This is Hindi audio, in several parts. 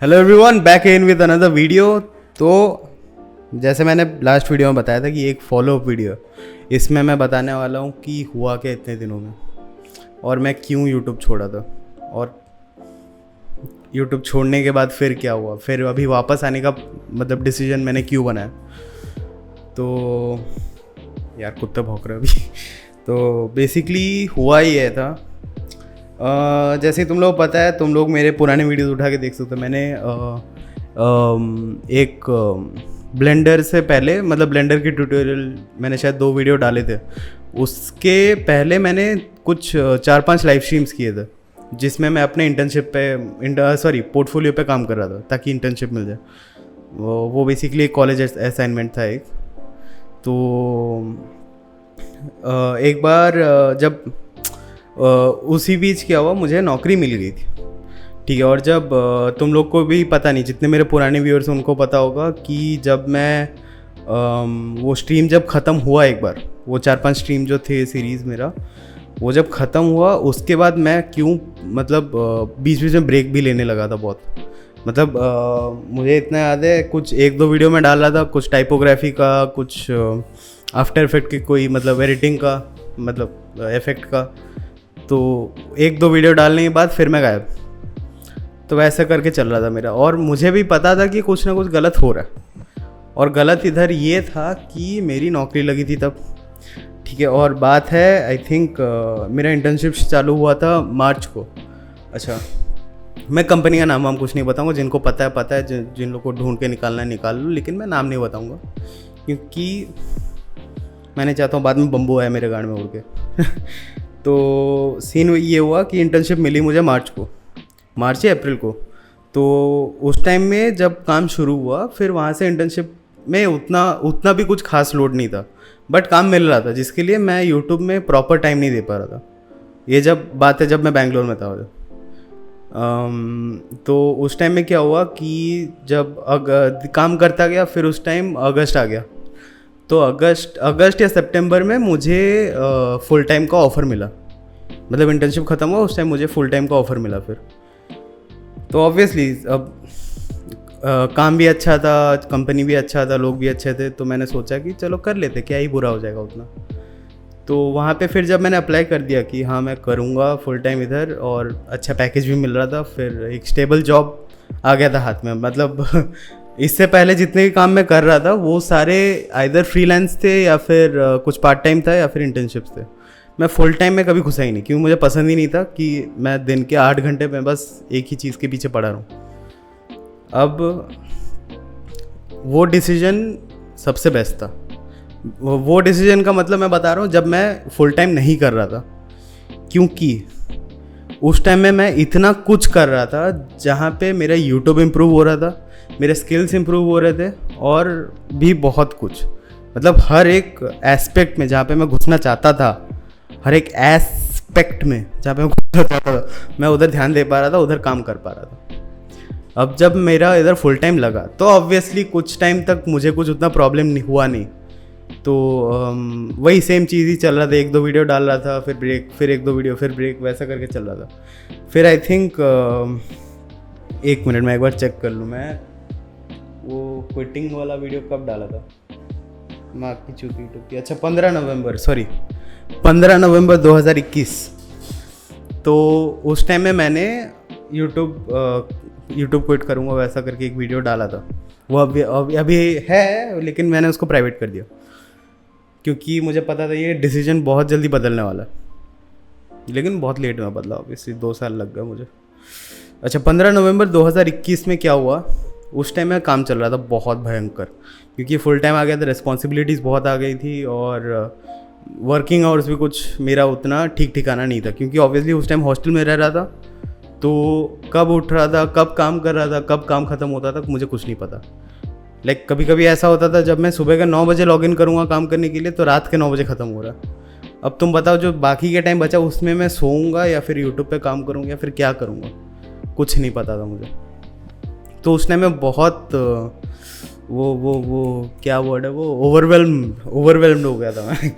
Hello everyone, back in with another video. तो जैसे मैंने लास्ट वीडियो में बताया था कि एक फॉलोअप वीडियो, इसमें मैं बताने वाला हूँ कि हुआ क्या इतने दिनों में और मैं क्यों यूट्यूब छोड़ा था और यूट्यूब छोड़ने के बाद फिर क्या हुआ, फिर अभी वापस आने का मतलब डिसीजन मैंने क्यों बनाया। तो यार कुत्ता भौंक रहा है अभी। तो बेसिकली हुआ ही है था, जैसे तुम लोग पता है, तुम लोग मेरे पुराने वीडियोस उठा के देख सकते हो। मैंने एक ब्लेंडर से पहले, मतलब ब्लेंडर की ट्यूटोरियल मैंने शायद 2 वीडियो डाले थे। उसके पहले मैंने कुछ 4-5 लाइव स्ट्रीम्स किए थे जिसमें मैं अपने इंटर्नशिप पे पोर्टफोलियो पे काम कर रहा था ताकि इंटर्नशिप मिल जाए। वो बेसिकली एक कॉलेज असाइनमेंट था एक। तो एक बार जब उसी बीच क्या हुआ, मुझे नौकरी मिल गई थी, ठीक है। और जब तुम लोग को भी पता नहीं, जितने मेरे पुराने व्यूअर्स हैं उनको पता होगा कि जब मैं वो स्ट्रीम जब ख़त्म हुआ, एक बार वो 4-5 स्ट्रीम जो थे सीरीज़ मेरा, वो जब ख़त्म हुआ उसके बाद मैं क्यों मतलब बीच बीच में ब्रेक भी लेने लगा था बहुत। मतलब मुझे इतना याद है, कुछ 1-2 वीडियो में डाल रहा था, कुछ टाइपोग्राफी का, कुछ आफ्टर इफेक्ट की कोई मतलब एडिटिंग का, मतलब इफेक्ट का। तो 1-2 वीडियो डालने के बाद फिर मैं गायब। तो वैसा करके चल रहा था मेरा, और मुझे भी पता था कि कुछ ना कुछ गलत हो रहा है। और गलत इधर ये था कि मेरी नौकरी लगी थी तब, ठीक है। और बात है आई थिंक मेरा इंटर्नशिप चालू हुआ था मार्च को। अच्छा, मैं कंपनी का नाम वाम कुछ नहीं बताऊंगा, जिनको पता है, जिन लोग को ढूंढ के निकालना है निकाल लो, लेकिन मैं नाम नहीं बताऊंगा क्योंकि मैं नहीं चाहता हूँ बाद में बम्बू आया मेरे गाड़ में उड़ के। तो सीन ये हुआ कि इंटर्नशिप मिली मुझे मार्च या अप्रैल को। तो उस टाइम में जब काम शुरू हुआ, फिर वहाँ से इंटर्नशिप में उतना भी कुछ खास लोड नहीं था, बट काम मिल रहा था जिसके लिए मैं यूट्यूब में प्रॉपर टाइम नहीं दे पा रहा था। ये जब बात है जब मैं बैंगलोर में था। तो उस टाइम में क्या हुआ कि जब काम करता गया, फिर उस टाइम अगस्त आ गया। तो अगस्त या सितंबर में मुझे फुल टाइम का ऑफ़र मिला, मतलब इंटर्नशिप ख़त्म हुआ उस टाइम मुझे फुल टाइम का ऑफ़र मिला फिर। तो ऑब्वियसली अब काम भी अच्छा था, कंपनी भी अच्छा था, लोग भी अच्छे थे, तो मैंने सोचा कि चलो कर लेते, क्या ही बुरा हो जाएगा उतना। तो वहाँ पे फिर जब मैंने अप्लाई कर दिया कि हाँ मैं करूँगा फुल टाइम इधर, और अच्छा पैकेज भी मिल रहा था, फिर एक स्टेबल जॉब आ गया था हाथ में। मतलब इससे पहले जितने भी काम मैं कर रहा था वो सारे आइदर फ्रीलांस थे या फिर कुछ पार्ट टाइम था या फिर इंटर्नशिप्स थे। मैं फुल टाइम में कभी घुसा ही नहीं, क्योंकि मुझे पसंद ही नहीं था कि मैं दिन के 8 घंटे में बस एक ही चीज़ के पीछे पड़ा रहूँ। अब वो डिसीजन सबसे बेस्ट था। वो डिसीजन का मतलब मैं बता रहा हूँ जब मैं फुल टाइम नहीं कर रहा था, क्योंकि उस टाइम में मैं इतना कुछ कर रहा था जहाँ पे मेरा यूट्यूब इम्प्रूव हो रहा था, मेरे स्किल्स इम्प्रूव हो रहे थे, और भी बहुत कुछ, मतलब हर एक एस्पेक्ट में जहाँ पे मैं घुसना चाहता था, हर एक एस्पेक्ट में जहाँ पे मैं घुसना चाहता था, मैं उधर ध्यान दे पा रहा था, उधर काम कर पा रहा था। अब जब मेरा इधर फुल टाइम लगा तो ऑब्वियसली कुछ टाइम तक मुझे कुछ उतना प्रॉब्लम नहीं हुआ नहीं। तो वही सेम चीज़ ही चल रहा था, 1-2 वीडियो डाल रहा था, फिर ब्रेक, फिर 1-2 वीडियो, फिर ब्रेक, वैसा करके चल रहा था। फिर आई थिंक 1 मिनट मैं एक बार चेक कर लूँ, मैं वो क्विटिंग वाला वीडियो कब डाला था, माँ की चूती टूटी, अच्छा 15 नवंबर 2021। तो उस टाइम में मैंने यूट्यूब क्विट करूँगा वैसा करके एक वीडियो डाला था। वो अभी है, लेकिन मैंने उसको प्राइवेट कर दिया क्योंकि मुझे पता था ये डिसीजन बहुत जल्दी बदलने वाला है, लेकिन बहुत लेट में बदला, ऑब्वियसली 2 साल लग गया मुझे। अच्छा, 15 नवंबर 2021 में क्या हुआ, उस टाइम में काम चल रहा था बहुत भयंकर, क्योंकि फुल टाइम आ गया था, रिस्पॉन्सिबिलिटीज़ बहुत आ गई थी, और वर्किंग आवर्स भी कुछ मेरा उतना ठीक ठिकाना नहीं था, क्योंकि ऑब्वियसली उस टाइम हॉस्टल में रह रहा था। तो कब उठ रहा था, कब काम कर रहा था, कब काम ख़त्म होता था, मुझे कुछ नहीं पता। लाइक कभी कभी ऐसा होता था जब मैं सुबह का 9 बजे लॉगिन करूँगा काम करने के लिए, तो रात के 9 बजे ख़त्म हो रहा। अब तुम बताओ जो बाकी के टाइम बचा उसमें मैं सोऊंगा या फिर यूट्यूब पे काम करूँगा या फिर क्या करूँगा, कुछ नहीं पता था मुझे। तो उस टाइम में बहुत वो क्या वर्ड है, वो ओवरवेल्म्ड हो गया था मैं।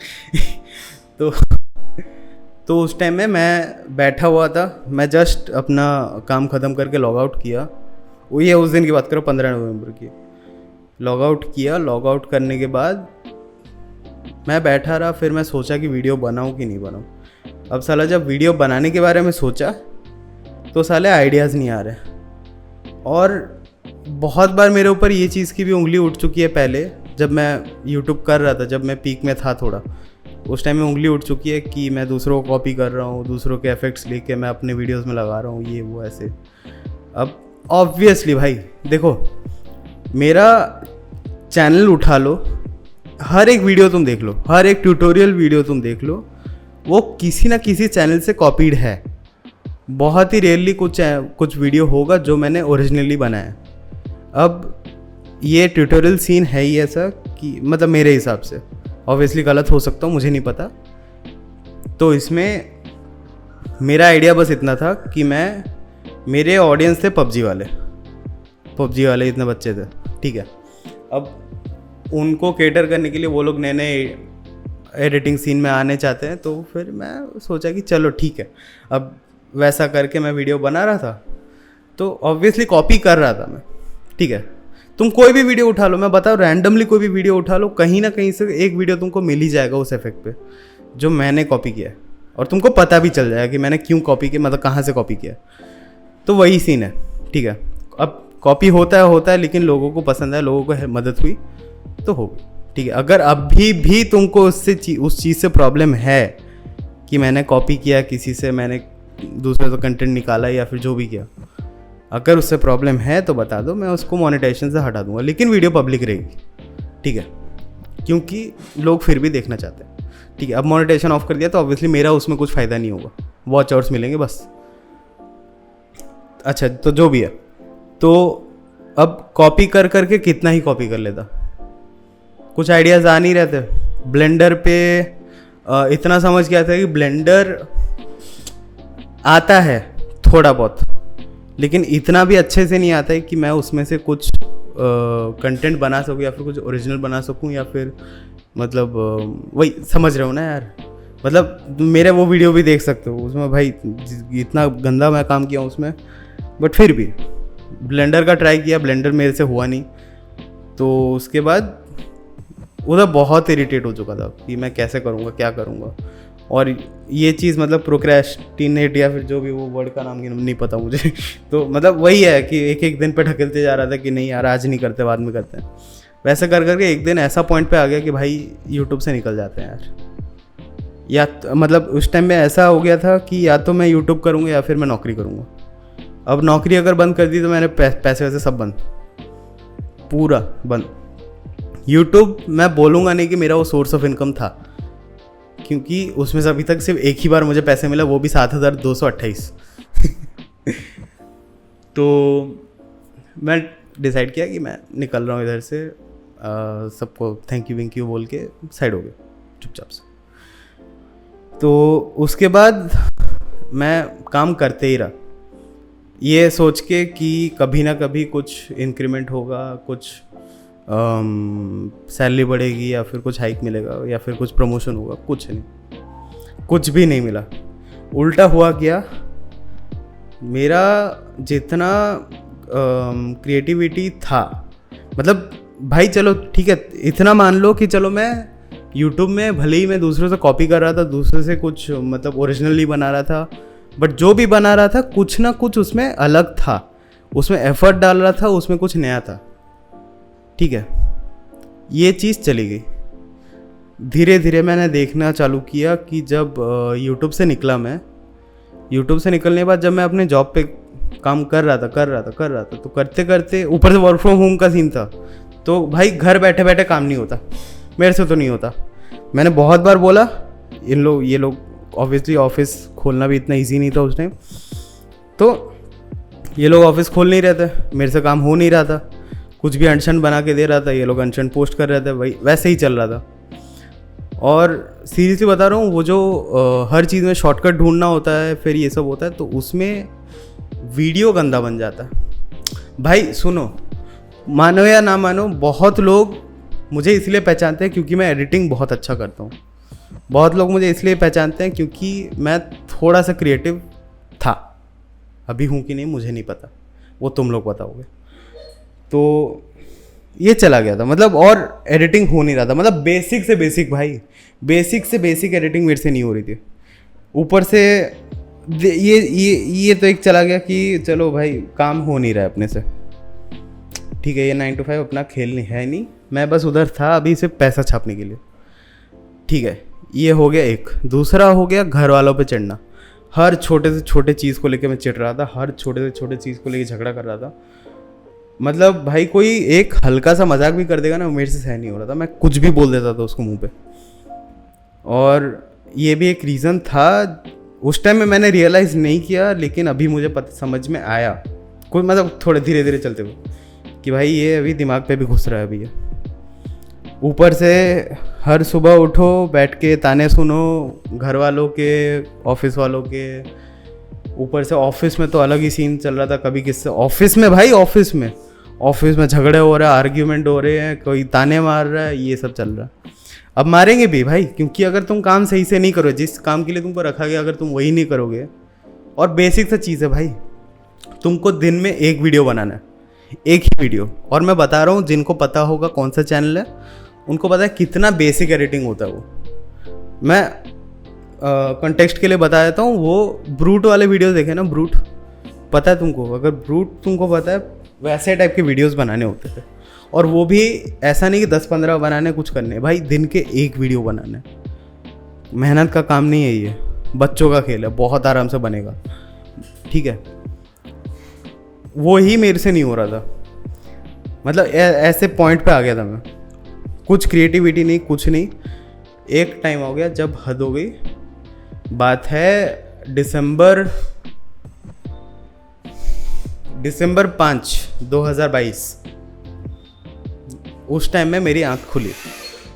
तो उस टाइम में मैं बैठा हुआ था, मैं जस्ट अपना काम ख़त्म करके लॉग आउट किया, वो ये उस दिन की बात करो, 15 नवंबर की। लॉग आउट किया, लॉग आउट करने के बाद मैं बैठा रहा, फिर मैं सोचा कि वीडियो बनाऊं कि नहीं बनाऊं। अब साला जब वीडियो बनाने के बारे में सोचा तो साले आइडियाज़ नहीं आ रहे। और बहुत बार मेरे ऊपर ये चीज़ की भी उंगली उठ चुकी है पहले, जब मैं यूट्यूब कर रहा था, जब मैं पीक में था थोड़ा, उस टाइम में उंगली उठ चुकी है कि मैं दूसरों को कॉपी कर रहा हूँ, दूसरों के इफेक्ट्स लेके मैं अपने वीडियोस में लगा रहा हूँ, ये वो ऐसे। अब ऑब्वियसली भाई देखो, मेरा चैनल उठा लो, हर एक वीडियो तुम देख लो, हर एक ट्यूटोरियल वीडियो तुम देख लो, वो किसी ना किसी चैनल से कॉपीड है। बहुत ही रेयरली कुछ वीडियो होगा जो मैंने ओरिजिनली बनाया। अब ये ट्यूटोरियल सीन है ही ऐसा कि मतलब मेरे हिसाब से, ऑब्वियसली गलत हो सकता हूँ, मुझे नहीं पता। तो इसमें मेरा आइडिया बस इतना था कि मेरे ऑडियंस थे पबजी वाले इतने बच्चे थे, ठीक है। अब उनको केटर करने के लिए वो लोग नए नए एडिटिंग सीन में आने चाहते हैं, तो फिर मैं सोचा कि चलो ठीक है। अब वैसा करके मैं वीडियो बना रहा था, तो ऑब्वियसली कॉपी कर रहा था मैं, ठीक है। तुम कोई भी वीडियो उठा लो, मैं बताऊँ रैंडमली कोई भी वीडियो उठा लो, कहीं ना कहीं से एक वीडियो तुमको मिल ही जाएगा उस इफेक्ट पे जो मैंने कॉपी किया है, और तुमको पता भी चल जाएगा कि मैंने क्यों कॉपी किया, मतलब कहाँ से कॉपी किया। तो वही सीन है, ठीक है। अब कॉपी होता है, लेकिन लोगों को पसंद है, लोगों को मदद हुई तो हो गई, ठीक है। अगर अभी भी तुमको उस चीज़ से प्रॉब्लम है कि मैंने कॉपी किया किसी से, मैंने दूसरे से कंटेंट निकाला या फिर जो भी किया, अगर उससे प्रॉब्लम है तो बता दो, मैं उसको मोनेटाइजेशन से हटा दूंगा, लेकिन वीडियो पब्लिक रहेगी, ठीक है, क्योंकि लोग फिर भी देखना चाहते हैं, ठीक है। अब मोनेटाइजेशन ऑफ कर दिया तो ऑब्वियसली मेरा उसमें कुछ फ़ायदा नहीं होगा, वॉच आवर्स मिलेंगे बस। अच्छा, तो जो भी है, तो अब कॉपी कर करके कितना ही कॉपी कर लेता, कुछ आइडियाज़ आ नहीं रहते। ब्लेंडर पे इतना समझ गया था कि ब्लेंडर आता है थोड़ा बहुत, लेकिन इतना भी अच्छे से नहीं आता है कि मैं उसमें से कुछ कंटेंट बना सकूँ या फिर कुछ ओरिजिनल बना सकूँ, या फिर मतलब वही समझ रहे हो ना यार। मतलब मेरे वो वीडियो भी देख सकते हो, उसमें भाई इतना गंदा मैं काम किया उसमें, बट फिर भी ब्लेंडर का ट्राई किया, ब्लेंडर मेरे से हुआ नहीं। तो उसके बाद उधर बहुत इरिटेट हो चुका था कि मैं कैसे करूँगा, क्या करूँगा। और ये चीज़ मतलब प्रोक्रेस्टिनेट या फिर जो भी वो वर्ड का नाम नहीं पता मुझे तो मतलब वही है कि एक एक दिन पे ढकेलते जा रहा था कि नहीं यार आज नहीं करते, बाद में करते हैं। वैसे कर करके एक दिन ऐसा पॉइंट पे आ गया कि भाई यूट्यूब से निकल जाते हैं यार। या मतलब उस टाइम में ऐसा हो गया था कि या तो मैं यूट्यूब करूँगा या फिर मैं नौकरी करूँगा। अब नौकरी अगर बंद कर दी तो मैंने पैसे वैसे सब बंद, पूरा बंद। यूट्यूब मैं बोलूँगा नहीं कि मेरा वो सोर्स ऑफ इनकम था, क्योंकि उसमें से अभी तक सिर्फ एक ही बार मुझे पैसे मिला, वो भी 7,228 तो मैं डिसाइड किया कि मैं निकल रहा हूँ इधर से, सबको थैंक यू बोल के साइड हो गए चुपचाप से। तो उसके बाद मैं काम करते ही रहा, ये सोच के कि कभी ना कभी कुछ इंक्रीमेंट होगा, कुछ सैलरी बढ़ेगी या फिर कुछ हाइक मिलेगा या फिर कुछ प्रमोशन होगा। कुछ नहीं, कुछ भी नहीं मिला। उल्टा हुआ क्या, मेरा जितना क्रिएटिविटी था, मतलब भाई चलो ठीक है, इतना मान लो कि चलो मैं यूट्यूब में भले ही मैं दूसरों से कॉपी कर रहा था, दूसरे से कुछ मतलब ओरिजिनली बना रहा था, बट जो भी बना रहा था कुछ ना कुछ उसमें अलग था, उसमें एफर्ट डाल रहा था, उसमें कुछ नया था, ठीक है। ये चीज़ चली गई। धीरे धीरे मैंने देखना चालू किया कि जब यूट्यूब से निकला, मैं यूट्यूब से निकलने के बाद जब मैं अपने जॉब पे काम कर रहा था तो करते करते ऊपर से वर्क फ्रॉम होम का सीन था, तो भाई घर बैठे बैठे काम नहीं होता, मेरे से तो नहीं होता। मैंने बहुत बार बोला, ये लोग ऑब्वियसली ऑफिस खोलना भी इतना इजी नहीं था उस टाइम, तो ये लोग ऑफिस खोल नहीं रहे थे, मेरे से काम हो नहीं रहा था, कुछ भी अनशन बना के दे रहा था, ये लोग अनशन पोस्ट कर रहे थे, वही वैसे ही चल रहा था। और सीरियसली बता रहा हूँ, वो जो हर चीज़ में शॉर्टकट ढूंढना होता है, फिर ये सब होता है, तो उसमें वीडियो गंदा बन जाता है। भाई सुनो, मानो या ना मानो, बहुत लोग मुझे इसलिए पहचानते हैं क्योंकि मैं एडिटिंग बहुत अच्छा करता हूँ। बहुत लोग मुझे इसलिए पहचानते हैं क्योंकि मैं थोड़ा सा क्रिएटिव था। अभी हूँ कि नहीं मुझे नहीं पता, वो तुम लोग बताओगे। तो ये चला गया था मतलब, और एडिटिंग हो नहीं रहा था, मतलब बेसिक से बेसिक भाई, बेसिक से बेसिक एडिटिंग मेरे से नहीं हो रही थी। ऊपर से ये तो एक चला गया कि चलो भाई काम हो नहीं रहा है अपने से, ठीक है, ये 9 to 5 अपना खेल नहीं है नहीं, मैं बस उधर था अभी सिर्फ पैसा छापने के लिए, ठीक है। ये हो गया एक। दूसरा हो गया घर वालों पे चढ़ना। हर छोटे से छोटे चीज़ को लेके मैं चिढ़ रहा था, हर छोटे से छोटे चीज़ को लेके झगड़ा कर रहा था। मतलब भाई कोई एक हल्का सा मजाक भी कर देगा ना, मेरे से सहन नहीं हो रहा था, मैं कुछ भी बोल देता था उसको मुंह पे। और ये भी एक रीज़न था, उस टाइम में मैंने रियलाइज़ नहीं किया, लेकिन अभी मुझे पता समझ में आया, कोई मतलब थोड़े धीरे धीरे चलते हुए, कि भाई ये अभी दिमाग पे भी घुस रहा है अभी ये। ऊपर से हर सुबह उठो, बैठ के ताने सुनो घर वालों के, ऑफिस वालों के। ऊपर से ऑफिस में तो अलग ही सीन चल रहा था, कभी किससे ऑफिस में भाई, ऑफिस में झगड़े हो रहे हैं, आर्ग्यूमेंट हो रहे हैं, कोई ताने मार रहा है, ये सब चल रहा है। अब मारेंगे भी भाई, क्योंकि अगर तुम काम सही से नहीं करो, जिस काम के लिए तुमको रखा गया अगर तुम वही नहीं करोगे, और बेसिक सा चीज़ है भाई, तुमको दिन में एक वीडियो बनाना है, एक ही वीडियो। और मैं बता रहा हूँ, जिनको पता होगा कौन सा चैनल है उनको पता है कितना बेसिक एडिटिंग होता है वो। मैं कॉन्टेक्स्ट के लिए बता देता हूँ, वो ब्रूट वाले वीडियो देखे ना, ब्रूट पता है तुमको, अगर ब्रूट तुमको पता है, वैसे टाइप के वीडियोस बनाने होते थे। और वो भी ऐसा नहीं कि 10-15 बनाने कुछ करने, भाई दिन के एक वीडियो बनाने। मेहनत का काम नहीं है ये, बच्चों का खेल है, बहुत आराम से बनेगा, ठीक है। वो ही मेरे से नहीं हो रहा था, मतलब ऐसे पॉइंट पे आ गया था मैं, कुछ क्रिएटिविटी नहीं, कुछ नहीं। एक टाइम हो गया जब हद हो गई, बात है दिसंबर 5, 2022। उस टाइम में मेरी आंख खुली।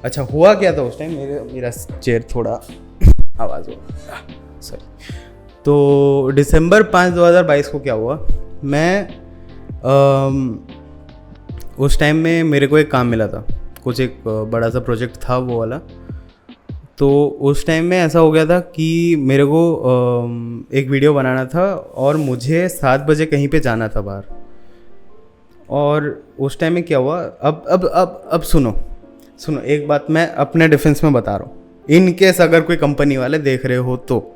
अच्छा हुआ क्या था उस टाइम, मेरा चेयर थोड़ा आवाज़ हो, सॉरी। तो दिसंबर 5, 2022 को क्या हुआ, मैं उस टाइम में मेरे को एक काम मिला था, कुछ एक बड़ा सा प्रोजेक्ट था वो वाला। तो उस टाइम में ऐसा हो गया था कि मेरे को एक वीडियो बनाना था और मुझे 7 बजे कहीं पे जाना था बाहर। और उस टाइम में क्या हुआ, अब सुनो एक बात मैं अपने डिफेंस में बता रहा हूँ, इन केस अगर कोई कंपनी वाले देख रहे हो, तो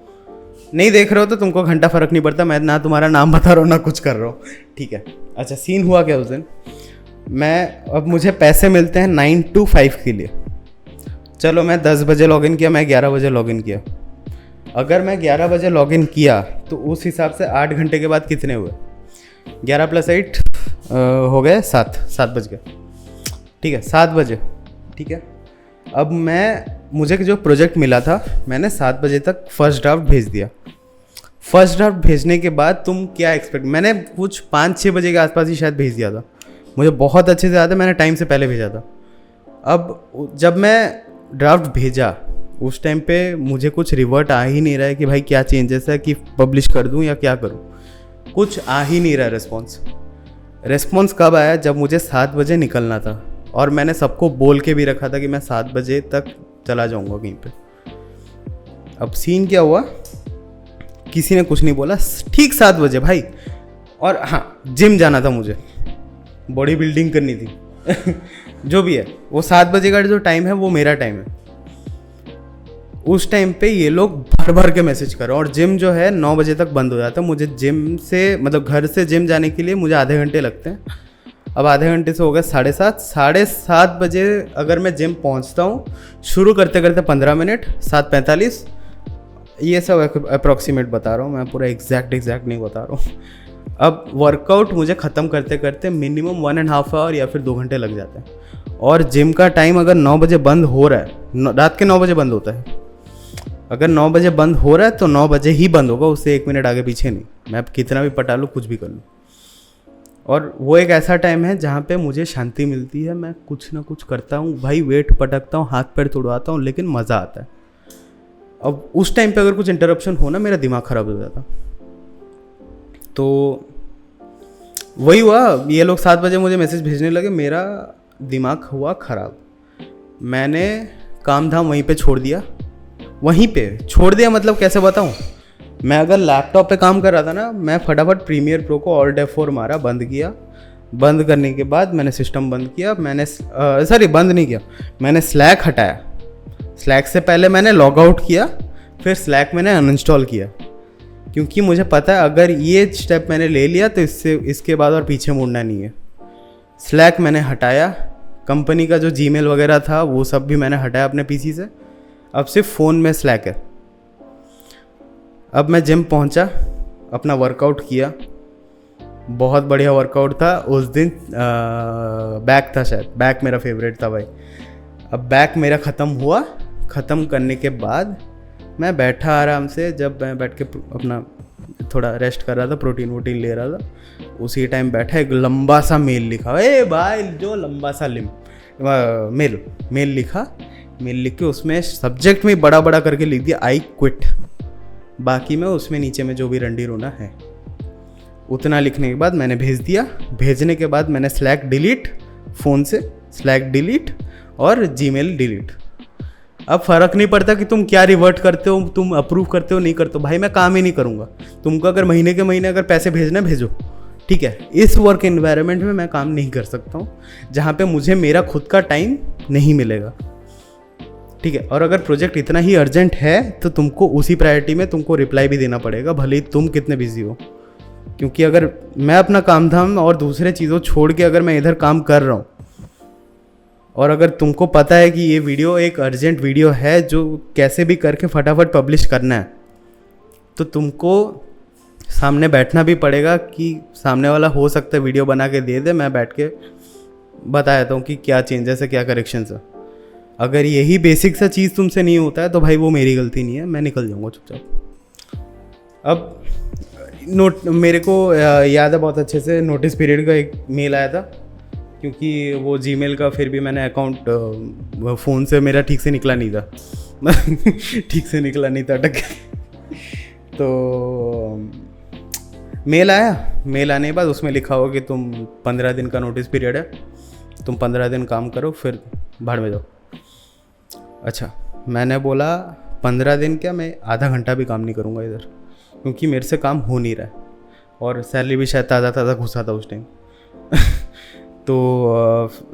नहीं देख रहे हो तो तुमको घंटा फ़र्क नहीं पड़ता, मैं ना तुम्हारा नाम बता रहा हूँ ना कुछ कर रहा हूँ, ठीक है। अच्छा सीन हुआ क्या उस दिन, अब मुझे पैसे मिलते हैं 9 to 5 के लिए। चलो मैं 10 बजे लॉगिन किया, मैं 11 बजे लॉगिन किया। अगर मैं 11 बजे लॉगिन किया तो उस हिसाब से 8 घंटे के बाद कितने हुए, 11 + 8 हो गए 7 बज गए, ठीक है, 7 बजे, ठीक है। अब मुझे जो प्रोजेक्ट मिला था, मैंने 7 बजे तक फर्स्ट ड्राफ्ट भेज दिया। फर्स्ट ड्राफ्ट भेजने के बाद तुम क्या एक्सपेक्ट, मैंने कुछ 5-6 बजे के आसपास ही शायद भेज दिया था, मुझे बहुत अच्छे से याद है, मैंने टाइम से पहले भेजा था। अब जब मैं ड्राफ्ट भेजा उस टाइम पे मुझे कुछ रिवर्ट आ ही नहीं रहा है कि भाई क्या चेंजेस है, कि पब्लिश कर दूं या क्या करूं, कुछ आ ही नहीं रहा रिस्पॉन्स कब आया, जब मुझे 7 बजे निकलना था, और मैंने सबको बोल के भी रखा था कि मैं 7 बजे तक चला जाऊंगा कहीं पे। अब सीन क्या हुआ, किसी ने कुछ नहीं बोला, ठीक 7 बजे भाई। और हाँ, जिम जाना था मुझे, बॉडी बिल्डिंग करनी थी जो भी है, वो 7 बजे का जो टाइम है वो मेरा टाइम है। उस टाइम पे ये लोग भर भर के मैसेज कर रहे हैं, और जिम जो है 9 बजे तक बंद हो जाता है। मुझे जिम से मतलब घर से जिम जाने के लिए मुझे आधे घंटे लगते हैं। अब आधे घंटे से हो गया 7:30 बजे अगर मैं जिम पहुंचता हूँ, शुरू करते करते 15 मिनट, 7:45, ये सब अप्रॉक्सीमेट बता रहा हूँ मैं, पूरा एग्जैक्ट नहीं बता रहा हूँ। अब वर्कआउट मुझे ख़त्म करते करते मिनिमम 1.5 आवर या फिर 2 घंटे लग जाते हैं। और जिम का टाइम अगर 9 बजे बंद हो रहा है, रात के 9 बजे बंद होता है, अगर 9 बजे बंद हो रहा है तो 9 बजे ही बंद होगा, उससे 1 मिनट आगे पीछे नहीं। मैं कितना भी पटा लूँ, कुछ भी कर लूँ। और वो एक ऐसा टाइम है जहाँ पे मुझे शांति मिलती है, मैं कुछ ना कुछ करता हूँ भाई, वेट पटकता हूँ, हाथ पैर तोड़वाता हूँ, लेकिन मज़ा आता है। अब उस टाइम पे अगर कुछ इंटरप्शन हो ना, मेरा दिमाग ख़राब हो जाता। तो वही हुआ, ये लोग 7 बजे मुझे मैसेज भेजने लगे, मेरा दिमाग हुआ ख़राब। मैंने काम धाम वहीं पे छोड़ दिया, मतलब कैसे बताऊँ, मैं अगर लैपटॉप पे काम कर रहा था ना, मैं फटाफट प्रीमियर प्रो को Alt F4 मारा, बंद किया, बंद करने के बाद मैंने सिस्टम बंद किया, मैंने सॉरी बंद नहीं किया, मैंने स्लैक हटाया। स्लैक से पहले मैंने लॉग आउट किया, फिर स्लैक मैंने अनइंस्टॉल किया, क्योंकि मुझे पता है अगर ये स्टेप मैंने ले लिया तो इसके बाद और पीछे मुड़ना नहीं है। स्लैक मैंने हटाया, कंपनी का जो जीमेल वगैरह था वो सब भी मैंने हटाया अपने पीसी से। अब सिर्फ फ़ोन में स्लैक है। अब मैं जिम पहुंचा, अपना वर्कआउट किया, बहुत बढ़िया वर्कआउट था उस दिन। बैक था शायद, बैक मेरा फेवरेट था भाई। अब बैक मेरा ख़त्म हुआ, ख़त्म करने के बाद मैं बैठा आराम से, जब मैं बैठ के अपना थोड़ा रेस्ट कर रहा था, प्रोटीन वोटीन ले रहा था, उसी टाइम बैठा एक लंबा सा मेल लिखा। ए भाई जो लंबा सा मेल लिखा, मेल लिख के उसमें सब्जेक्ट में बड़ा बड़ा करके लिख दिया आई क्विट। बाकी में उसमें नीचे में जो भी रंडी रोना है उतना लिखने के बाद मैंने भेज दिया। भेजने के बाद मैंने स्लैक डिलीट, फ़ोन से स्लैक डिलीट और जीमेल डिलीट। अब फ़र्क नहीं पड़ता कि तुम क्या रिवर्ट करते हो, तुम अप्रूव करते हो नहीं करते हो, भाई मैं काम ही नहीं करूँगा। तुमको अगर महीने के महीने अगर पैसे भेजना भेजो, ठीक है। इस वर्क एनवायरनमेंट में मैं काम नहीं कर सकता हूँ जहाँ पे मुझे मेरा खुद का टाइम नहीं मिलेगा, ठीक है। और अगर प्रोजेक्ट इतना ही अर्जेंट है तो तुमको उसी प्रायोरिटी में तुमको रिप्लाई भी देना पड़ेगा, भले ही तुम कितने बिजी हो। क्योंकि अगर मैं अपना काम धाम और दूसरे चीज़ों छोड़ के अगर मैं इधर काम कर रहा हूँ, और अगर तुमको पता है कि ये वीडियो एक अर्जेंट वीडियो है जो कैसे भी करके फटाफट पब्लिश करना है, तो तुमको सामने बैठना भी पड़ेगा कि सामने वाला हो सकता है वीडियो बना के दे दे, मैं बैठ के बता देता हूँ कि क्या चेंजेस है, क्या करेक्शंस है। अगर यही बेसिक सा चीज़ तुमसे नहीं होता है तो भाई वो मेरी गलती नहीं है, मैं निकल जाऊँगा चुपचाप। अब मेरे को याद है बहुत अच्छे से, नोटिस पीरियड का एक मेल आया था, क्योंकि वो जीमेल का फिर भी मैंने अकाउंट फ़ोन से मेरा ठीक से निकला नहीं था ठीक से निकला नहीं था अटक तो मेल आया। मेल आने के बाद उसमें लिखा हो कि तुम 15 दिन का नोटिस पीरियड है, तुम 15 दिन काम करो फिर भाड़ में जाओ। अच्छा, मैंने बोला 15 दिन क्या, मैं आधा घंटा भी काम नहीं करूँगा इधर, क्योंकि मेरे से काम हो नहीं रहा है और सैलरी भी शायद ताज़ा ताज़ा घुसा था उस टाइम तो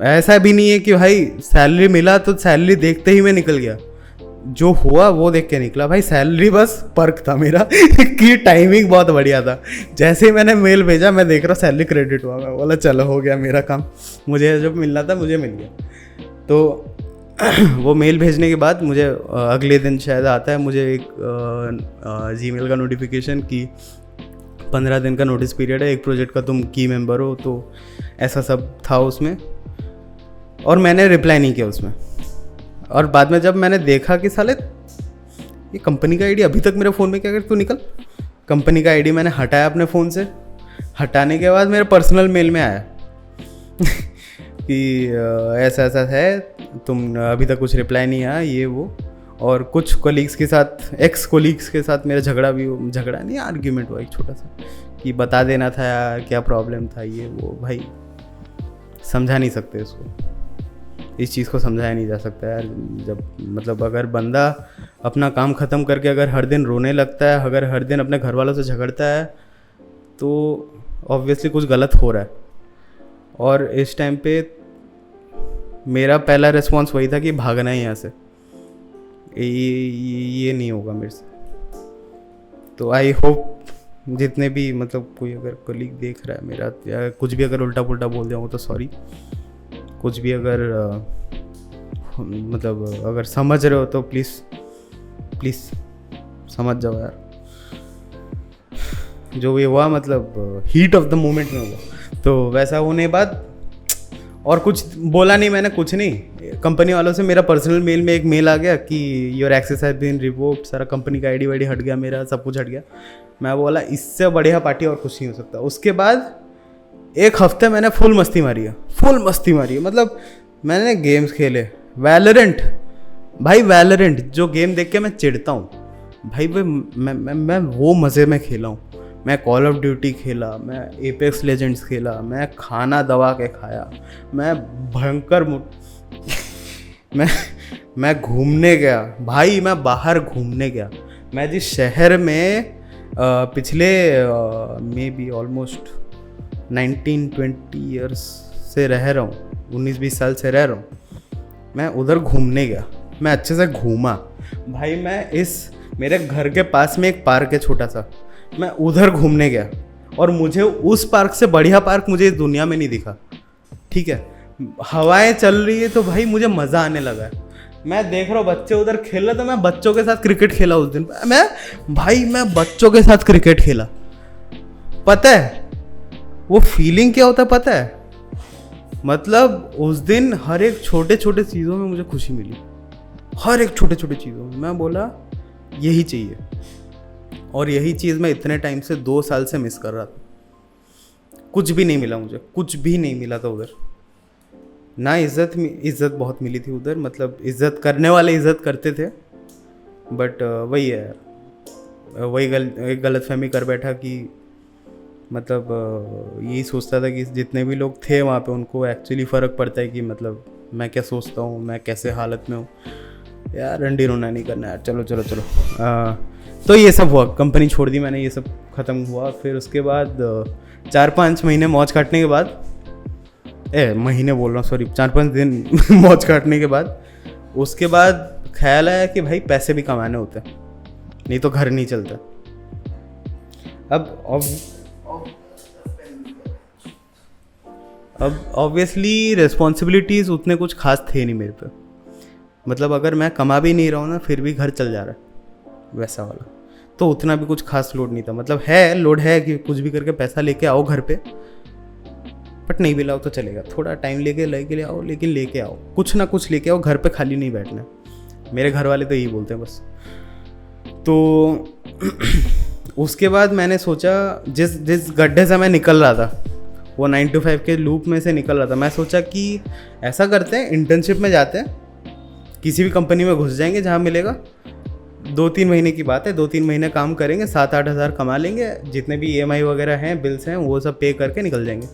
ऐसा भी नहीं है कि भाई सैलरी मिला तो सैलरी देखते ही मैं निकल गया, जो हुआ वो देख के निकला भाई। सैलरी बस पर्क था मेरा कि टाइमिंग बहुत बढ़िया था। जैसे ही मैंने मेल भेजा मैं देख रहा सैलरी क्रेडिट हुआ, मैं बोला चलो हो गया मेरा काम, मुझे जब मिलना था मुझे मिल गया। तो वो मेल भेजने के बाद मुझे अगले दिन शायद आता है मुझे एक जीमेल का नोटिफिकेशन कि 15 दिन का नोटिस पीरियड है, एक प्रोजेक्ट का तुम की मेंबर हो, तो ऐसा सब था उसमें। और मैंने रिप्लाई नहीं किया उसमें। और बाद में जब मैंने देखा कि साले ये कंपनी का आईडी अभी तक मेरे फ़ोन में क्या कर, तू निकल। कंपनी का आईडी मैंने हटाया अपने फ़ोन से। हटाने के बाद मेरे पर्सनल मेल में आया कि ऐसा ऐसा है, तुम अभी तक कुछ रिप्लाई नहीं आया, ये वो। और कुछ कोलीग्स के साथ, एक्स कोलीग्स के साथ मेरा झगड़ा नहीं, आर्ग्यूमेंट हुआ एक छोटा सा कि बता देना था यार क्या प्रॉब्लम था, ये वो। भाई समझा नहीं सकते इसको, इस चीज़ को समझाया नहीं जा सकता यार। जब मतलब अगर बंदा अपना काम ख़त्म करके अगर हर दिन रोने लगता है, अगर हर दिन अपने घर वालों से झगड़ता है, तो ऑब्वियसली कुछ गलत हो रहा है। और इस टाइम पे मेरा पहला रिस्पॉन्स वही था कि भागना ही यहाँ से, ये नहीं होगा मेरे से। तो आई होप जितने भी मतलब कोई अगर कलीग देख रहा है मेरा, या कुछ भी अगर उल्टा पुल्टा बोल दिया हो तो सॉरी। कुछ भी अगर मतलब अगर समझ रहे हो तो प्लीज़ समझ जाओ यार। जो भी हुआ मतलब हीट ऑफ द मोमेंट में हुआ। तो वैसा होने के बाद और कुछ बोला नहीं मैंने, कुछ नहीं। कंपनी वालों से मेरा पर्सनल मेल में एक मेल आ गया कि your access has been revoked, सारा कंपनी का आईडी वाईडी हट गया, मेरा सब कुछ हट गया। मैं बोला इससे बढ़िया पार्टी और कुछ नहीं हो सकता। उसके बाद एक हफ्ते मैंने फुल मस्ती मारी है। मतलब मैंने गेम्स खेले, वैलोरेंट, भाई वैलोरेंट जो गेम देख के मैं चिढ़ता हूँ भाई, मैं वो मज़े में खेला हूँ। मैं कॉल ऑफ ड्यूटी खेला, मैं एपेक्स लेजेंड्स खेला, मैं खाना दबा के खाया, मैं भयंकर मैं घूमने गया भाई, मैं बाहर घूमने गया। मैं जिस शहर में पिछले मे बी ऑलमोस्ट 19-20 ईयर्स से रह रहा हूँ, 19-20 साल से रह रहा हूँ। मैं उधर घूमने गया, मैं अच्छे से घूमा भाई। मेरे घर के पास में एक पार्क है छोटा सा, मैं उधर घूमने गया और मुझे उस पार्क से बढ़िया पार्क मुझे इस दुनिया में नहीं दिखा। ठीक है, हवाएं चल रही है तो भाई मुझे मज़ा आने लगा है। मैं देख रहा हूँ बच्चे उधर खेल रहे, तो मैं बच्चों के साथ क्रिकेट खेला उस दिन। मैं बच्चों के साथ क्रिकेट खेला। पता है वो फीलिंग क्या होता है? पता है, मतलब उस दिन हर एक छोटे छोटे चीज़ों में मुझे खुशी मिली, हर एक छोटे छोटे चीज़ों में। मैं बोला यही चाहिए, और यही चीज़ मैं इतने टाइम से 2 साल से मिस कर रहा था। कुछ भी नहीं मिला मुझे, कुछ भी नहीं मिला था उधर। ना इज़्ज़त बहुत मिली थी उधर, मतलब इज़्ज़त करने वाले इज़्ज़त करते थे, बट वही है, वही एक गलतफहमी कर बैठा कि मतलब यही सोचता था कि जितने भी लोग थे वहाँ पे उनको एक्चुअली फ़र्क पड़ता है कि मतलब मैं क्या सोचता हूँ, मैं कैसे हालत में हूँ। यार रंडी रोना नहीं करना यार, चलो चलो चलो। तो ये सब हुआ, कंपनी छोड़ दी मैंने, ये सब ख़त्म हुआ। फिर उसके बाद 4-5 महीने मौज काटने के बाद, महीने बोल रहा हूँ सॉरी, 4-5 दिन मौज काटने के बाद, उसके बाद ख्याल आया कि भाई पैसे भी कमाने होते हैं, नहीं तो घर नहीं चलता। अब ऑब्वियसली रिस्पॉन्सिबिलिटीज़ उतने कुछ खास थे नहीं मेरे पे। मतलब अगर मैं कमा भी नहीं रहा हूँ ना, फिर भी घर चल जा रहा है वैसा वाला, तो उतना भी कुछ खास लोड नहीं था। मतलब लोड है कि कुछ भी करके पैसा लेके आओ घर पे, बट नहीं भी लाओ तो चलेगा, थोड़ा टाइम लेके आओ, लेकिन लेके आओ, कुछ ना कुछ लेके आओ, घर पे खाली नहीं बैठना। मेरे घर वाले तो यही बोलते हैं बस। तो उसके बाद मैंने सोचा, जिस गड्ढे से मैं निकल रहा था, वो 9 to 5 के लूप में से निकल रहा था, मैं सोचा कि ऐसा करते हैं, इंटर्नशिप में जाते हैं, किसी भी कंपनी में घुस जाएंगे जहाँ मिलेगा। 2-3 महीने की बात है, 2-3 महीने काम करेंगे, 7-8 हज़ार कमा लेंगे, जितने भी EMI वगैरह हैं, बिल्स हैं, वो सब पे करके निकल जाएंगे।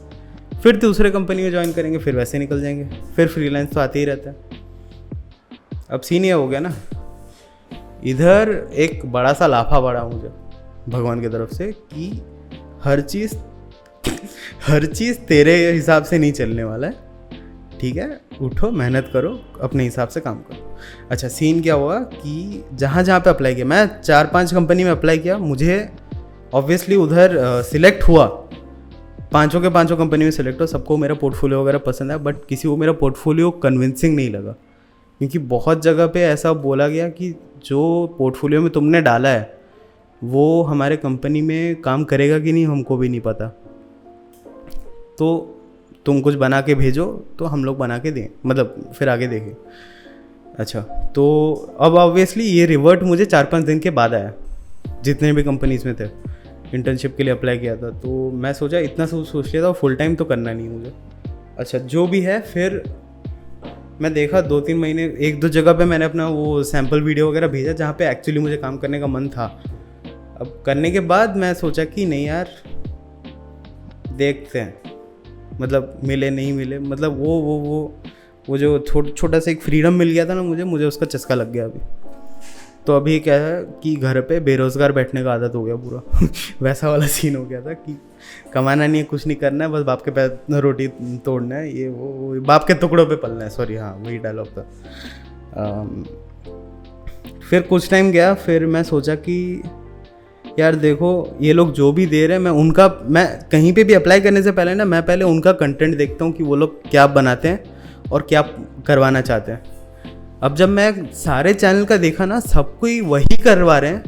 फिर दूसरे कंपनी में ज्वाइन करेंगे, फिर वैसे निकल जाएंगे, फिर फ्रीलांस तो आते ही रहता है। अब सीन ये हो गया ना, इधर एक बड़ा सा लाफा पड़ा मुझे भगवान की तरफ से कि हर चीज़ तेरे हिसाब से नहीं चलने वाला है, ठीक है, उठो मेहनत करो, अपने हिसाब से काम करो। अच्छा, सीन क्या हुआ कि जहाँ पे अप्लाई किया, मैं 4-5 कंपनी में अप्लाई किया, मुझे ऑब्वियसली उधर सिलेक्ट हुआ, 5 के 5 कंपनी में सिलेक्ट हुआ, सबको मेरा पोर्टफोलियो वगैरह पसंद है, बट किसी को मेरा पोर्टफोलियो कन्विंसिंग नहीं लगा, क्योंकि बहुत जगह पे ऐसा बोला गया कि जो पोर्टफोलियो में तुमने डाला है वो हमारे कंपनी में काम करेगा कि नहीं हमको भी नहीं पता, तो तुम कुछ बना के भेजो तो हम लोग बना के दें, मतलब फिर आगे देखें। अच्छा, तो अब ऑब्वियसली ये रिवर्ट मुझे 4-5 दिन के बाद आया, जितने भी कंपनीज में थे, इंटर्नशिप के लिए अप्लाई किया था। तो मैं सोचा इतना सोच लिया था, फुल टाइम तो करना नहीं मुझे। अच्छा, जो भी है, फिर मैं देखा 2-3 महीने 1-2 जगह पे मैंने अपना वो सैम्पल वीडियो वगैरह भेजा जहाँ पे एक्चुअली मुझे काम करने का मन था। अब करने के बाद मैं सोचा कि नहीं यार, देखते हैं, मतलब मिले नहीं मिले, मतलब वो जो छोटा सा एक फ्रीडम मिल गया था ना मुझे उसका चस्का लग गया अभी। तो अभी क्या है कि घर पे बेरोज़गार बैठने का आदत हो गया पूरा वैसा वाला सीन हो गया था कि कमाना नहीं है, कुछ नहीं करना है, बस बाप के पैर रोटी तोड़ना है, ये वो बाप के टुकड़ों पे पलना है, सॉरी हाँ वही डायलॉग था। फिर कुछ टाइम गया, फिर मैं सोचा कि यार देखो ये लोग जो भी दे रहे हैं, मैं कहीं पे भी अप्लाई करने से पहले ना, मैं पहले उनका कंटेंट देखता हूँ कि वो लोग क्या बनाते हैं और क्या करवाना चाहते हैं। अब जब मैं सारे चैनल का देखा ना, सब कोई वही करवा रहे हैं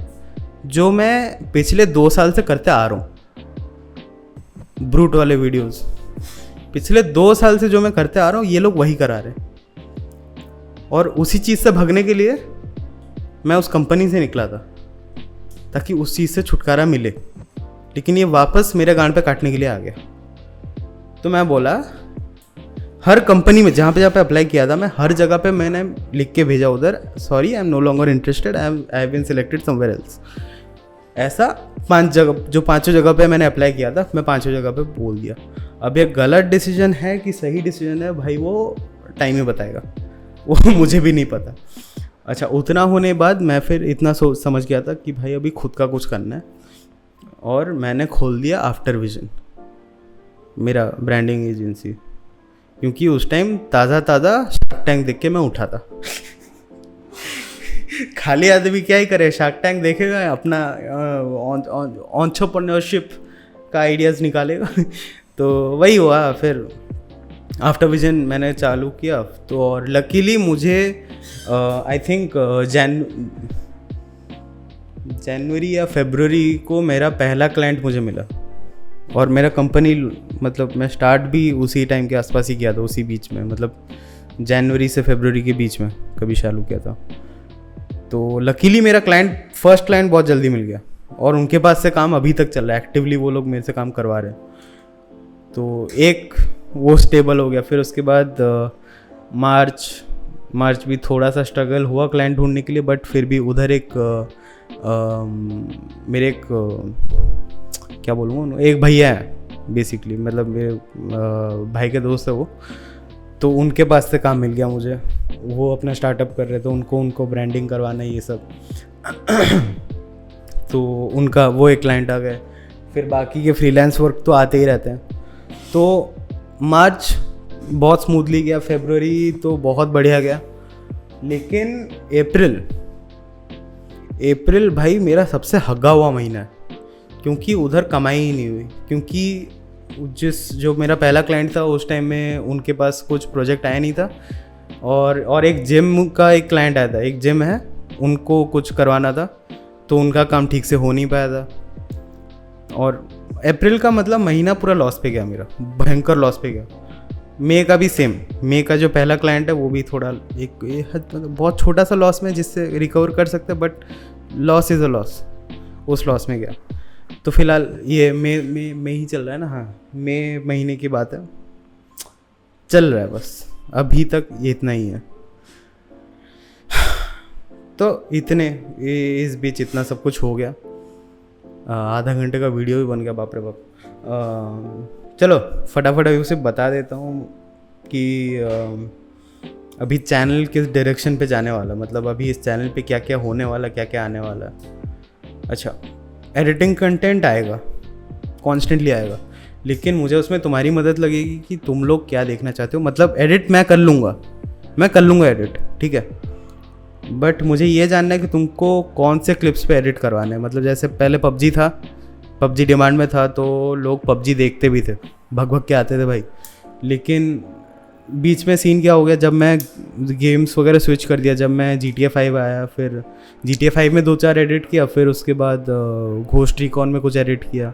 जो मैं पिछले 2 साल से करते आ रहा हूँ। ब्रूट वाले वीडियोस पिछले 2 साल से जो मैं करते आ रहा हूँ, ये लोग वही करा रहे हैं। और उसी चीज़ से भागने के लिए मैं उस कंपनी से निकला था, ताकि उस चीज़ से छुटकारा मिले, लेकिन ये वापस मेरे गांड पे काटने के लिए आ गया। तो मैं बोला, हर कंपनी में जहाँ पे अप्लाई किया था, मैं हर जगह पे मैंने लिख के भेजा उधर, sorry I am no longer interested, I have been selected somewhere else. ऐसा 5 जगह, जो 5 जगह पे मैंने अप्लाई किया था, मैं 5 जगह पे बोल दिया। अब ये गलत डिसीजन है कि सही डिसीजन है भाई, वो टाइम ही बताएगा, वो मुझे भी नहीं पता। अच्छा, उतना होने बाद मैं फिर इतना समझ गया था कि भाई अभी खुद का कुछ करना है, और मैंने खोल दिया आफ्टर विजन। मेरा ब्रांडिंग एजेंसी, क्योंकि उस टाइम ताज़ा शार्क टैंक देख के मैं उठा था। खाली आदमी क्या ही करे, शार्क टैंक देखेगा, अपना एंटरप्रेन्योरशिप का आइडियाज़ निकालेगा। तो वही हुआ। फिर आफ्टर विजन मैंने चालू किया, तो और लकीली मुझे आई थिंक जनवरी या फरवरी को मेरा पहला क्लाइंट मुझे मिला। और मेरा कंपनी मतलब मैं स्टार्ट भी उसी टाइम के आसपास ही किया था, उसी बीच में, मतलब जनवरी से फरवरी के बीच में कभी चालू किया था। तो लकीली मेरा फर्स्ट क्लाइंट बहुत जल्दी मिल गया, और उनके पास से काम अभी तक चल रहा है, एक्टिवली वो लोग मेरे से काम करवा रहे हैं। तो एक वो स्टेबल हो गया। फिर उसके बाद मार्च भी थोड़ा सा स्ट्रगल हुआ क्लाइंट ढूंढने के लिए, बट फिर भी उधर मेरे क्या बोलूँगा, एक भैया है बेसिकली, मतलब मेरे भाई के दोस्त है वो, तो उनके पास से काम मिल गया मुझे। वो अपना स्टार्टअप कर रहे थे, उनको ब्रांडिंग करवाना ये सब। तो उनका वो एक क्लाइंट आ गए। फिर बाकी के फ्रीलांस वर्क तो आते ही रहते हैं। तो मार्च बहुत स्मूथली गया, फरवरी तो बहुत बढ़िया गया, लेकिन अप्रैल भाई मेरा सबसे हगा हुआ महीना है, क्योंकि उधर कमाई ही नहीं हुई। क्योंकि जो मेरा पहला क्लाइंट था उस टाइम में उनके पास कुछ प्रोजेक्ट आया नहीं था, और एक जिम का एक क्लाइंट आया था, एक जिम है, उनको कुछ करवाना था, तो उनका काम ठीक से हो नहीं पाया था। और अप्रैल का मतलब महीना पूरा लॉस पे गया मेरा, भयंकर लॉस पे गया। मई का भी सेम, मई का जो पहला क्लाइंट है वो भी थोड़ा मतलब बहुत छोटा सा लॉस में जिससे रिकवर कर सकते हैं, but loss is a loss, उस लॉस में गया। तो फिलहाल ये मई ही चल रहा है ना, हाँ मई महीने की बात है, चल रहा है बस अभी तक ये इतना ही है। तो इस बीच इतना सब कुछ हो गया, आधा घंटे का वीडियो भी बन गया, बाप रे बाप। चलो फटाफट अभी उसे बता देता हूँ कि अभी चैनल किस डायरेक्शन पे जाने वाला, मतलब अभी इस चैनल पे क्या क्या होने वाला, क्या क्या आने वाला है। अच्छा, एडिटिंग कंटेंट आएगा, कॉन्स्टेंटली आएगा, लेकिन मुझे उसमें तुम्हारी मदद लगेगी कि तुम लोग क्या देखना चाहते हो। मतलब एडिट मैं कर लूँगा एडिट, ठीक है, बट मुझे ये जानना है कि तुमको कौन से क्लिप्स पे एडिट करवाने हैं। मतलब जैसे पहले पबजी डिमांड में था, तो लोग पबजी देखते भी थे, भग के आते थे भाई। लेकिन बीच में सीन क्या हो गया, जब मैं गेम्स वगैरह स्विच कर दिया, जब मैं GTA 5 आया, फिर GTA 5 में 2-4 एडिट किया, फिर उसके बाद घोस्ट रिकॉन में कुछ एडिट किया।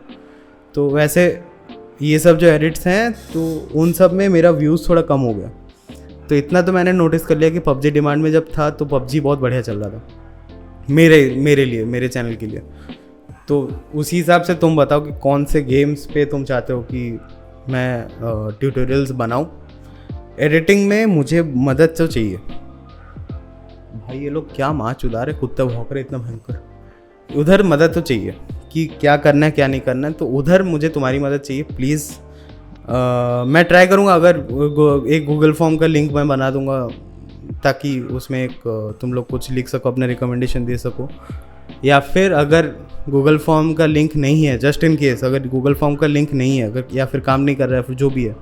तो वैसे ये सब जो एडिट्स हैं, तो उन सब में मेरा व्यूज़ थोड़ा कम हो गया। तो इतना तो मैंने नोटिस कर लिया कि पबजी डिमांड में जब था तो पबजी बहुत बढ़िया चल रहा था मेरे लिए, मेरे चैनल के लिए। तो उसी हिसाब से तुम बताओ कि कौन से गेम्स पे तुम चाहते हो कि मैं ट्यूटोरियल्स बनाऊं। एडिटिंग में मुझे मदद तो चाहिए भाई। ये लोग क्या माँ चुदा रहे, कुत्ते भौंक रहे इतना भयंकर। उधर मदद तो चाहिए कि क्या करना है क्या नहीं करना है, तो उधर मुझे तुम्हारी मदद चाहिए प्लीज़। मैं ट्राई करूँगा, अगर एक गूगल फॉर्म का लिंक मैं बना दूँगा, ताकि उसमें एक तुम लोग कुछ लिख सको, अपने रिकमेंडेशन दे सको। या फिर अगर गूगल फॉर्म का लिंक नहीं है, जस्ट इन केस अगर गूगल फॉर्म का लिंक नहीं है, अगर या फिर काम नहीं कर रहा है, फिर जो भी है,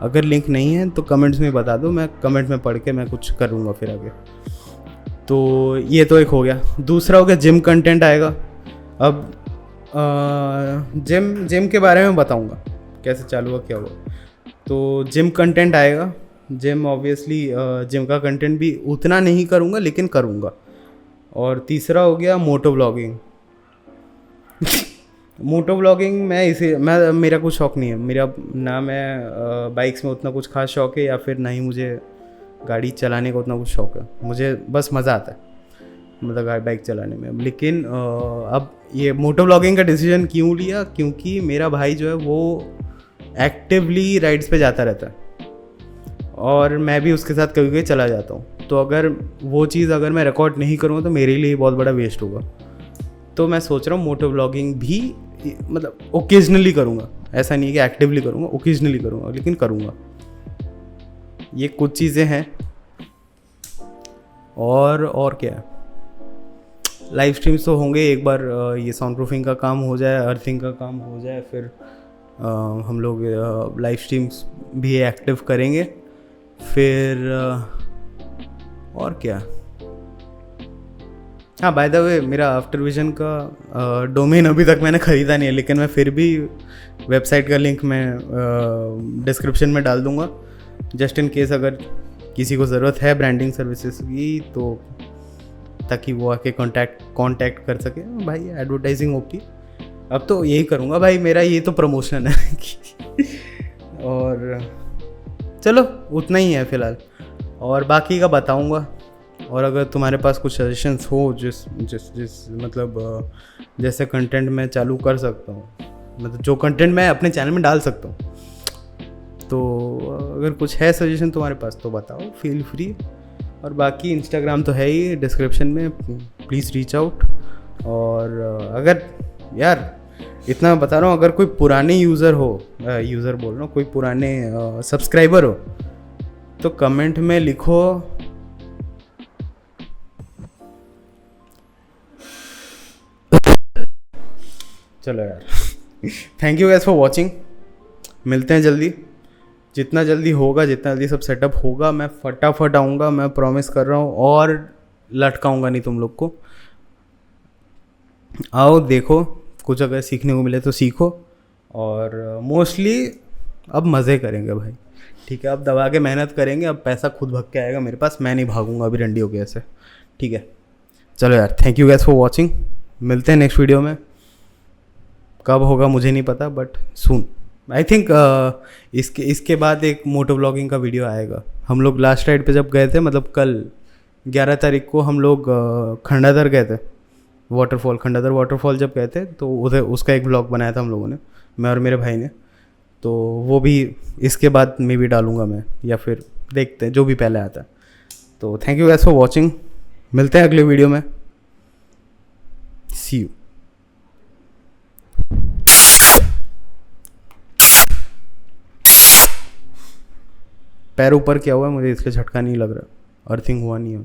अगर लिंक नहीं है तो कमेंट्स में बता दो, मैं कमेंट में पढ़ के मैं कुछ करूँगा फिर आगे। तो ये तो एक हो गया। दूसरा हो गया जिम कंटेंट आएगा। अब जिम के बारे में बताऊँगा कैसे चालू हुआ क्या हुआ। तो जिम कंटेंट आएगा। जिम ऑब्वियसली जिम का कंटेंट भी उतना नहीं करूँगा, लेकिन करूँगा। और तीसरा हो गया मोटो ब्लॉगिंग। मोटो ब्लॉगिंग मेरा कुछ शौक़ नहीं है। मेरा ना मैं बाइक्स में उतना कुछ खास शौक़ है, या फिर ना ही मुझे गाड़ी चलाने का उतना कुछ शौक़ है। मुझे बस मज़ा आता है मतलब बाइक चलाने में। लेकिन अब ये मोटो ब्लॉगिंग का डिसीजन क्यों लिया, क्योंकि मेरा भाई जो है वो एक्टिवली राइड्स पे जाता रहता है, और मैं भी उसके साथ कभी कभी चला जाता हूँ। तो अगर वो चीज़ अगर मैं रिकॉर्ड नहीं करूँगा तो मेरे लिए बहुत बड़ा वेस्ट होगा। तो मैं सोच रहा हूँ मोटो ब्लॉगिंग भी मतलब ओकेजनली करूँगा, ऐसा नहीं है कि एक्टिवली करूँगा, ओकेजनली करूँगा, लेकिन करूँगा। ये कुछ चीज़ें हैं। और क्या है, लाइव स्ट्रीम्स तो होंगे। एक बार ये साउंड प्रूफिंग का काम हो जाए, अर्थिंग का काम हो जाए, फिर हम लोग लाइव स्ट्रीम्स भी एक्टिव करेंगे। फिर और क्या, हाँ बाय द वे मेरा आफ्टर विजन का डोमेन अभी तक मैंने ख़रीदा नहीं है, लेकिन मैं फिर भी वेबसाइट का लिंक मैं डिस्क्रिप्शन में डाल दूँगा, जस्ट इन केस अगर किसी को ज़रूरत है ब्रांडिंग सर्विसेज की, तो ताकि वो आके कांटेक्ट कर सके। भाई एडवर्टाइजिंग ओपी, अब तो यही करूँगा भाई, मेरा ये तो प्रमोशन है। और चलो उतना ही है फ़िलहाल, और बाकी का बताऊँगा। और अगर तुम्हारे पास कुछ सजेशंस हो जिस मतलब जैसे कंटेंट मैं चालू कर सकता हूँ, मतलब जो कंटेंट मैं अपने चैनल में डाल सकता हूँ, तो अगर कुछ है सजेशन तुम्हारे पास तो बताओ, फील फ्री। और बाकी इंस्टाग्राम तो है ही डिस्क्रिप्शन में, प्लीज़ रीच आउट। और अगर यार इतना मैं बता रहा हूँ, अगर कोई पुराने यूज़र बोल रहा हूँ, कोई पुराने सब्सक्राइबर हो तो कमेंट में लिखो चलो यार। Thank you guys for watching, मिलते हैं जल्दी, जितना जल्दी होगा, जितना जल्दी सब सेटअप होगा मैं फटाफट आऊँगा, मैं प्रॉमिस कर रहा हूँ, और लटकाऊँगा नहीं तुम लोग को। आओ देखो, कुछ अगर सीखने को मिले तो सीखो, और मोस्टली अब मज़े करेंगे भाई, ठीक है। अब दबा के मेहनत करेंगे, अब पैसा खुद भाग के आएगा मेरे पास, मैं नहीं भागूंगा अभी रंडी हो गया ऐसे, ठीक है। चलो यार, thank you guys for watching, मिलते हैं नेक्स्ट वीडियो में। कब होगा मुझे नहीं पता, बट सून आई थिंक। इसके बाद एक मोटो ब्लॉगिंग का वीडियो आएगा। हम लोग लास्ट राइड पे जब गए थे, मतलब कल 11 तारीख को हम लोग खंडाधर गए थे, खंडाधर वाटरफॉल जब गए थे, तो उधर उसका एक ब्लॉग बनाया था हम लोगों ने, मैं और मेरे भाई ने। तो वो भी इसके बाद में भी डालूंगा मैं, या फिर देखते हैं जो भी पहले आता है। तो thank you guys for watching, मिलते हैं अगले वीडियो में, सी यू। पैर ऊपर क्या हुआ है मुझे इसका झटका नहीं लग रहा, अर्थिंग हुआ नहीं है।